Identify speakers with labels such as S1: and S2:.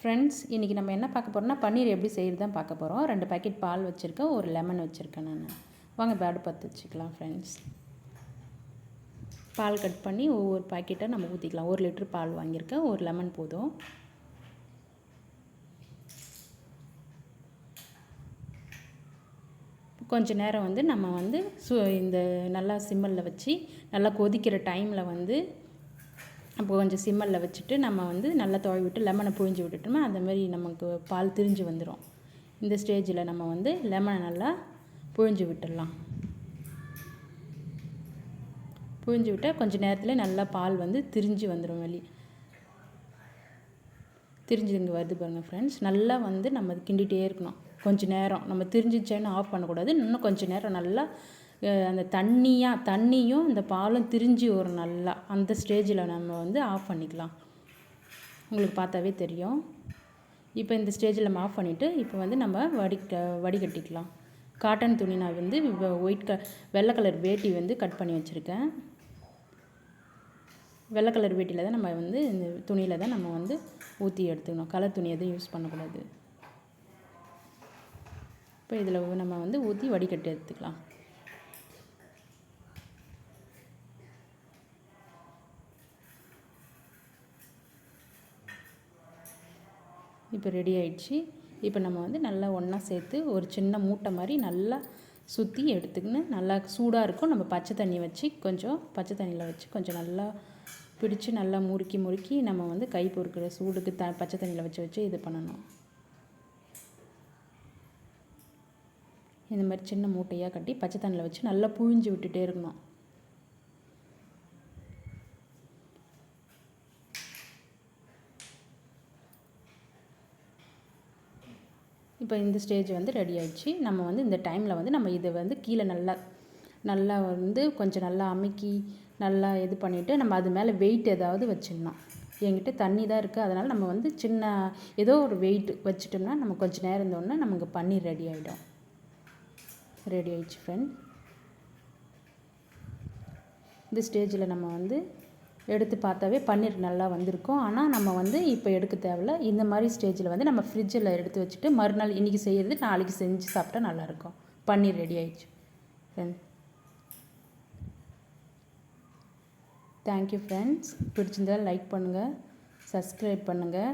S1: Friends, இன்றைக்கி நம்ம என்ன பார்க்க போகிறோம்னா பன்னீர் எப்படி செய்கிறது தான் பார்க்க போகிறோம். 2 பாக்கெட் பால் வச்சுருக்கேன், ஒரு லெமன் வச்சுருக்கேன் நான். வாங்க பேடு பற்ற வச்சுக்கலாம் ஃப்ரெண்ட்ஸ். பால் கட் பண்ணி ஒவ்வொரு பாக்கெட்டாக நம்ம ஊற்றிக்கலாம். 1 லிட்டர் பால் வாங்கியிருக்கேன், ஒரு லெமன் போதும். கொஞ்சம் நேரம் நம்ம இந்த நல்லா சிம்மலில் வச்சு நல்லா கொதிக்கிற டைமில் அப்போ கொஞ்சம் சிம்மலில் வச்சுட்டு நம்ம நல்லா துவை விட்டு லெமனை புழிஞ்சு விட்டுட்டோம்னா அந்தமாரி நமக்கு பால் திரிஞ்சு வந்துடும். இந்த ஸ்டேஜில் நம்ம லெமனை நல்லா புழிஞ்சு விட்டுடலாம். புழிஞ்சு விட்டால் கொஞ்சம் நேரத்தில் நல்லா பால் திரிஞ்சு வந்துடும். திரிஞ்சு இங்கே வருது பாருங்கள் ஃப்ரெண்ட்ஸ். நல்லா நம்ம கிண்டிகிட்டே இருக்கணும். கொஞ்சம் நேரம் நம்ம திரிஞ்சிச்சேன்னு ஆஃப் பண்ணக்கூடாது. இன்னும் கொஞ்சம் நேரம் நல்லா அந்த தண்ணியும் இந்த பாலும் திரிஞ்சு வரும் நல்லா. அந்த ஸ்டேஜில் நம்ம ஆஃப் பண்ணிக்கலாம். உங்களுக்கு பார்த்தாவே தெரியும். இப்போ இந்த ஸ்டேஜில் நம்ம ஆஃப் பண்ணிவிட்டு இப்போ நம்ம வடிகட்டிக்கலாம். காட்டன் துணி நான் வெள்ளை கலர் வேட்டி கட் பண்ணி வச்சுருக்கேன். வெள்ளை கலர் வேட்டியில் தான் நம்ம இந்த துணியில் தான் நம்ம ஊற்றி எடுத்துக்கணும். கலர் துணி எதுவும் யூஸ் பண்ணக்கூடாது. இப்போ இதில் நம்ம ஊற்றி வடிகட்டி எடுத்துக்கலாம். இப்போ ரெடி ஆயிடுச்சு. இப்போ நம்ம நல்லா ஒன்றா சேர்த்து ஒரு சின்ன மூட்டை மாதிரி நல்லா சுற்றி எடுத்துக்கின்னு நல்லா சூடாக இருக்கும். நம்ம பச்சை தண்ணி வச்சு பச்சை தண்ணியில் வச்சு கொஞ்சம் நல்லா பிடிச்சி நல்லா முறுக்கி நம்ம கை பொறுக்கிற சூடுக்கு பச்சை தண்ணியில் வச்சு இது பண்ணணும். இந்த மாதிரி சின்ன மூட்டையாக கட்டி பச்சை தண்ணியில் வச்சு நல்லா புழிஞ்சு விட்டுட்டே இருக்கணும். இப்போ இந்த ஸ்டேஜ் ரெடி ஆயிடுச்சு. நம்ம இந்த டைமில் நம்ம இதை கீழே நல்லா கொஞ்சம் நல்லா அமுக்கி நல்லா இது பண்ணிவிட்டு நம்ம அது மேலே வெயிட் ஏதாவது வச்சிடணும். என்கிட்ட தண்ணி தான் இருக்குது, அதனால் நம்ம சின்ன ஏதோ ஒரு வெயிட் வச்சிட்டோம்னா நம்ம கொஞ்சம் நேரம் இருந்தோடனே நமக்கு பன்னீர் ரெடி ஆகிடும். ரெடி ஆயிடுச்சு ஃப்ரெண்ட். இந்த ஸ்டேஜில் நம்ம எடுத்து பார்த்தாவே பன்னீர் நல்லா வந்திருக்கும். ஆனால் நம்ம இப்போ எடுக்க தேவையில்ல. இந்த மாதிரி ஸ்டேஜில் நம்ம ஃப்ரிட்ஜில் எடுத்து வச்சுட்டு மறுநாள் இன்றைக்கி செய்கிறது நாளைக்கு செஞ்சு சாப்பிட்டா நல்லாயிருக்கும். பன்னீர் ரெடி ஆயிடுச்சு ஃப்ரெண்ட். Thank you friends. பிடிச்சிருந்தால் லைக் பண்ணுங்கள், சப்ஸ்கிரைப் பண்ணுங்கள்.